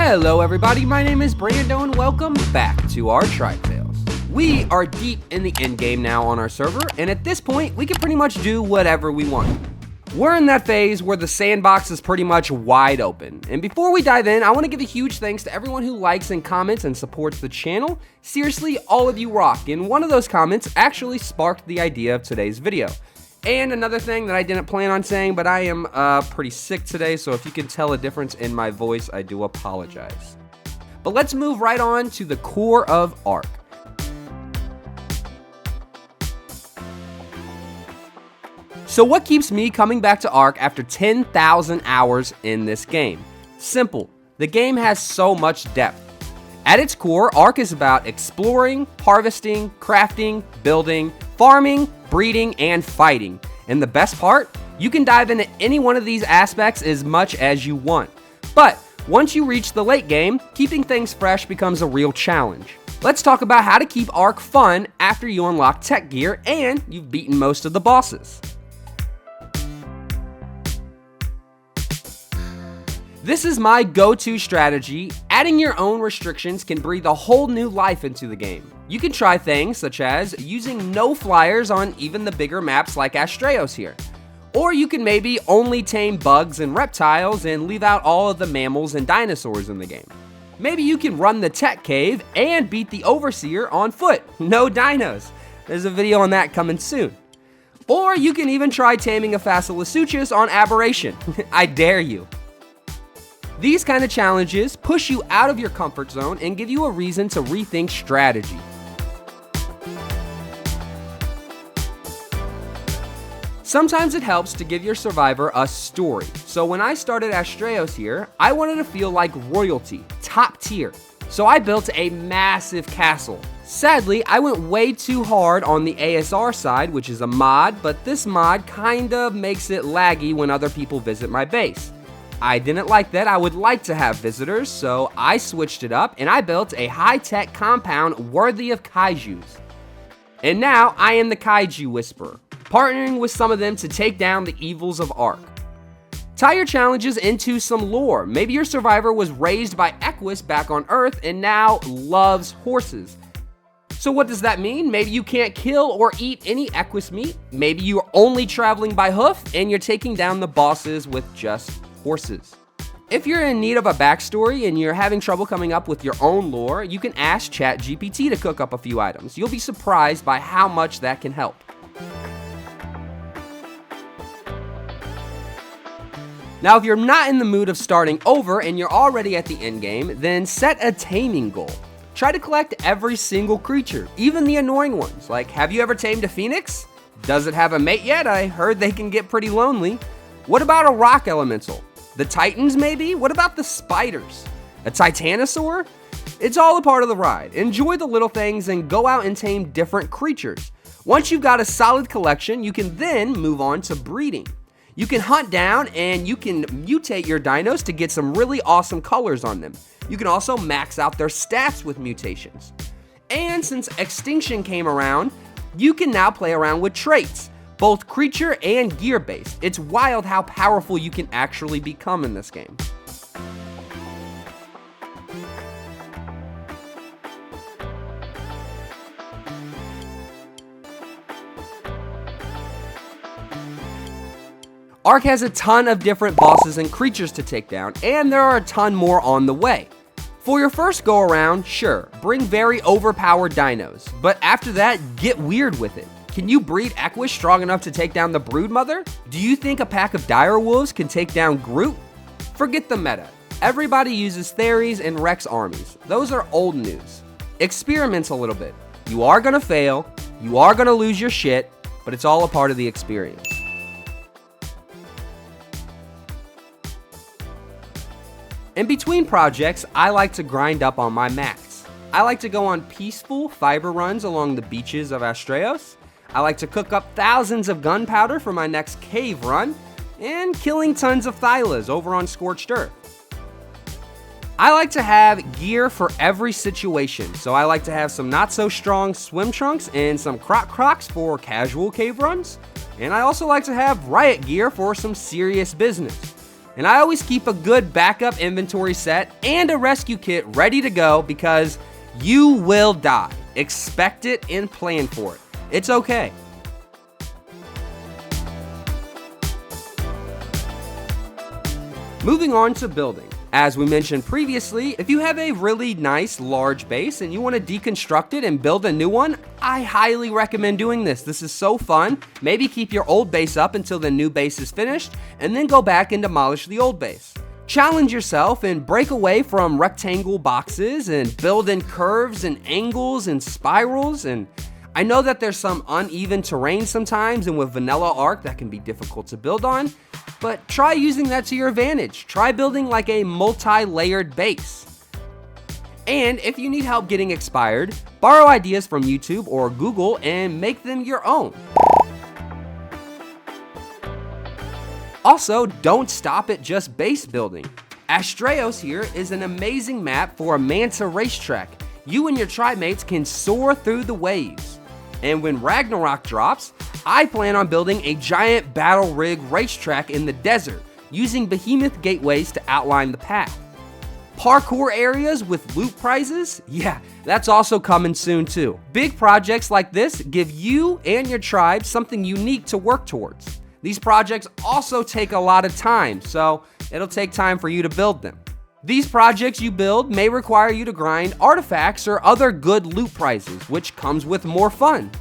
Hello everybody, my name is Brando and welcome back to our Tribe Tales. We are deep in the endgame now on our server, and at this point, we can pretty much do whatever we want. We're in that phase where the sandbox is pretty much wide open. And before we dive in, I want to give a huge thanks to everyone who likes and comments and supports the channel. Seriously, all of you rock, and one of those comments actually sparked the idea of today's video. And another thing that I didn't plan on saying, but I am pretty sick today, so if you can tell a difference in my voice, I do apologize. But let's move right on to the core of Ark. So what keeps me coming back to Ark after 10,000 hours in this game? Simple. The game has so much depth. At its core, Ark is about exploring, harvesting, crafting, building, farming, breeding, and fighting. And the best part? You can dive into any one of these aspects as much as you want. But once you reach the late game, keeping things fresh becomes a real challenge. Let's talk about how to keep Ark fun after you unlock tech gear and you've beaten most of the bosses. This is my go-to strategy. Adding your own restrictions can breathe a whole new life into the game. You can try things such as using no flyers on even the bigger maps like Astraeos here. Or you can maybe only tame bugs and reptiles and leave out all of the mammals and dinosaurs in the game. Maybe you can run the tech cave and beat the overseer on foot. No dinos. There's a video on that coming soon. Or you can even try taming a Facilissuchus on Aberration. I dare you. These kind of challenges push you out of your comfort zone and give you a reason to rethink strategy. Sometimes it helps to give your survivor a story. So when I started Astraeos here, I wanted to feel like royalty, top tier. So I built a massive castle. Sadly, I went way too hard on the ASR side, which is a mod, but this mod kind of makes it laggy when other people visit my base. I didn't like that. I would like to have visitors, so I switched it up and I built a high-tech compound worthy of kaijus. And now I am the Kaiju Whisperer, partnering with some of them to take down the evils of Ark. Tie your challenges into some lore. Maybe your survivor was raised by Equus back on Earth and now loves horses. So what does that mean? Maybe you can't kill or eat any Equus meat. Maybe you're only traveling by hoof and you're taking down the bosses with just horses. If you're in need of a backstory and you're having trouble coming up with your own lore, you can ask ChatGPT to cook up a few items. You'll be surprised by how much that can help. Now, if you're not in the mood of starting over and you're already at the end game, then set a taming goal. Try to collect every single creature, even the annoying ones. Like, have you ever tamed a phoenix? Does it have a mate yet? I heard they can get pretty lonely. What about a rock elemental? The titans maybe? What about the spiders? A titanosaur? It's all a part of the ride. Enjoy the little things and go out and tame different creatures. Once you've got a solid collection, you can then move on to breeding. You can hunt down and you can mutate your dinos to get some really awesome colors on them. You can also max out their stats with mutations. And since extinction came around, you can now play around with traits, both creature and gear based. It's wild how powerful you can actually become in this game. Ark has a ton of different bosses and creatures to take down, and there are a ton more on the way. For your first go around, sure, bring very overpowered dinos, but after that, get weird with it. Can you breed Equus strong enough to take down the Broodmother? Do you think a pack of direwolves can take down Groot? Forget the meta. Everybody uses Theres and Rex armies. Those are old news. Experiment a little bit. You are gonna fail, you are gonna lose your shit, but it's all a part of the experience. In between projects, I like to grind up on my mats. I like to go on peaceful fiber runs along the beaches of Astraeos. I like to cook up thousands of gunpowder for my next cave run, and killing tons of Thylas over on Scorched Earth. I like to have gear for every situation, so I like to have some not so strong swim trunks and some crocs for casual cave runs, and I also like to have riot gear for some serious business. And I always keep a good backup inventory set and a rescue kit ready to go because you will die. Expect it and plan for it. It's okay. Moving on to building. As we mentioned previously, if you have a really nice large base and you want to deconstruct it and build a new one, I highly recommend doing this. This is so fun. Maybe keep your old base up until the new base is finished and then go back and demolish the old base. Challenge yourself and break away from rectangle boxes and build in curves and angles and spirals. And I know that there's some uneven terrain sometimes, and with vanilla Ark that can be difficult to build on, but try using that to your advantage. Try building like a multi-layered base. And if you need help getting expired, borrow ideas from YouTube or Google and make them your own. Also, don't stop at just base building. Astraeos here is an amazing map for a Manta racetrack. You and your tribe mates can soar through the waves. And when Ragnarok drops, I plan on building a giant battle rig racetrack in the desert, using behemoth gateways to outline the path. Parkour areas with loot prizes? Yeah, that's also coming soon too. Big projects like this give you and your tribe something unique to work towards. These projects also take a lot of time, so it'll take time for you to build them. These projects you build may require you to grind artifacts or other good loot prizes, which comes with more fun.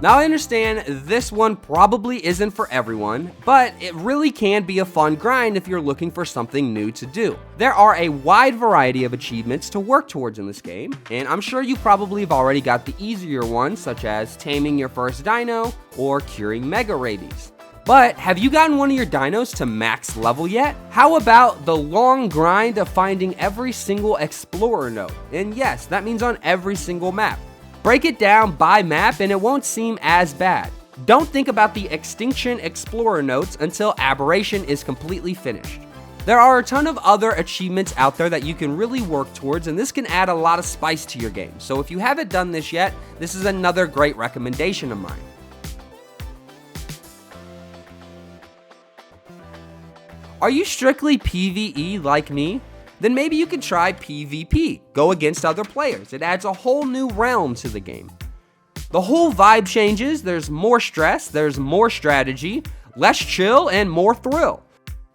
Now I understand this one probably isn't for everyone, but it really can be a fun grind if you're looking for something new to do. There are a wide variety of achievements to work towards in this game, and I'm sure you probably have already got the easier ones, such as taming your first dino or curing mega rabies. But have you gotten one of your dinos to max level yet? How about the long grind of finding every single explorer node? And yes, that means on every single map. Break it down by map and it won't seem as bad. Don't think about the Extinction Explorer notes until Aberration is completely finished. There are a ton of other achievements out there that you can really work towards, and this can add a lot of spice to your game. So if you haven't done this yet, this is another great recommendation of mine. Are you strictly PvE like me? Then maybe you could try PvP, go against other players. It adds a whole new realm to the game. The whole vibe changes, there's more stress, there's more strategy, less chill, and more thrill.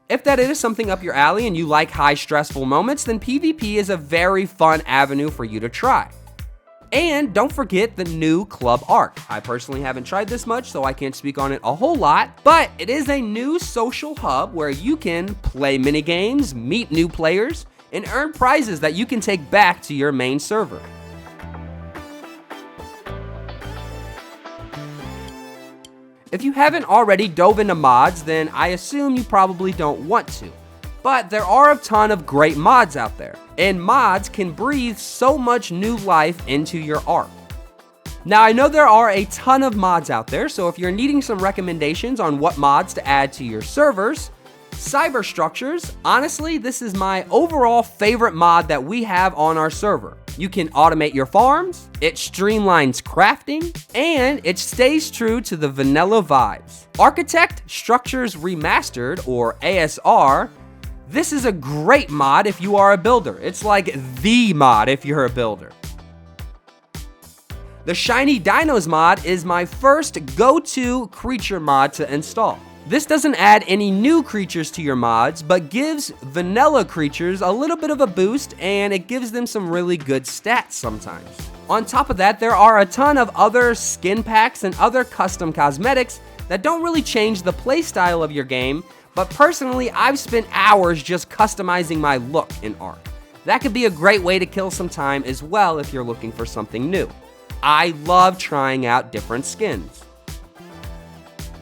If that is something up your alley and you like high stressful moments, then PvP is a very fun avenue for you to try. And don't forget the new Club Ark. I personally haven't tried this much, so I can't speak on it a whole lot, but it is a new social hub where you can play minigames, meet new players, and earn prizes that you can take back to your main server. If you haven't already dove into mods, then I assume you probably don't want to. But there are a ton of great mods out there, and mods can breathe so much new life into your Ark. Now I know there are a ton of mods out there, so if you're needing some recommendations on what mods to add to your servers, Cyberstructures, honestly, this is my overall favorite mod that we have on our server. You can automate your farms, it streamlines crafting, and it stays true to the vanilla vibes. Architect Structures Remastered, or ASR, this is a great mod if you are a builder. It's like the mod if you're a builder. The Shiny Dinos mod is my first go-to creature mod to install. This doesn't add any new creatures to your mods, but gives vanilla creatures a little bit of a boost, and it gives them some really good stats sometimes. On top of that, there are a ton of other skin packs and other custom cosmetics that don't really change the playstyle of your game, but personally, I've spent hours just customizing my look in Ark. That could be a great way to kill some time as well if you're looking for something new. I love trying out different skins.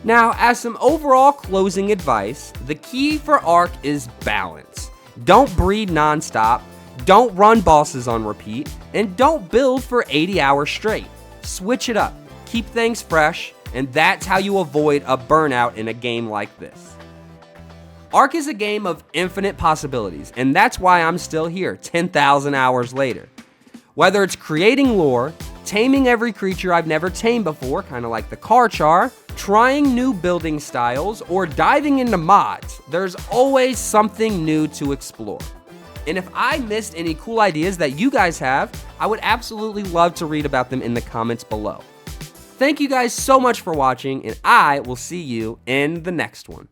Now, as some overall closing advice, the key for Ark is balance. Don't breed nonstop, don't run bosses on repeat, and don't build for 80 hours straight. Switch it up, keep things fresh, and that's how you avoid a burnout in a game like this. Ark is a game of infinite possibilities, and that's why I'm still here 10,000 hours later. Whether it's creating lore, taming every creature I've never tamed before, kind of like the Karchar, trying new building styles, or diving into mods, there's always something new to explore. And if I missed any cool ideas that you guys have, I would absolutely love to read about them in the comments below. Thank you guys so much for watching, and I will see you in the next one.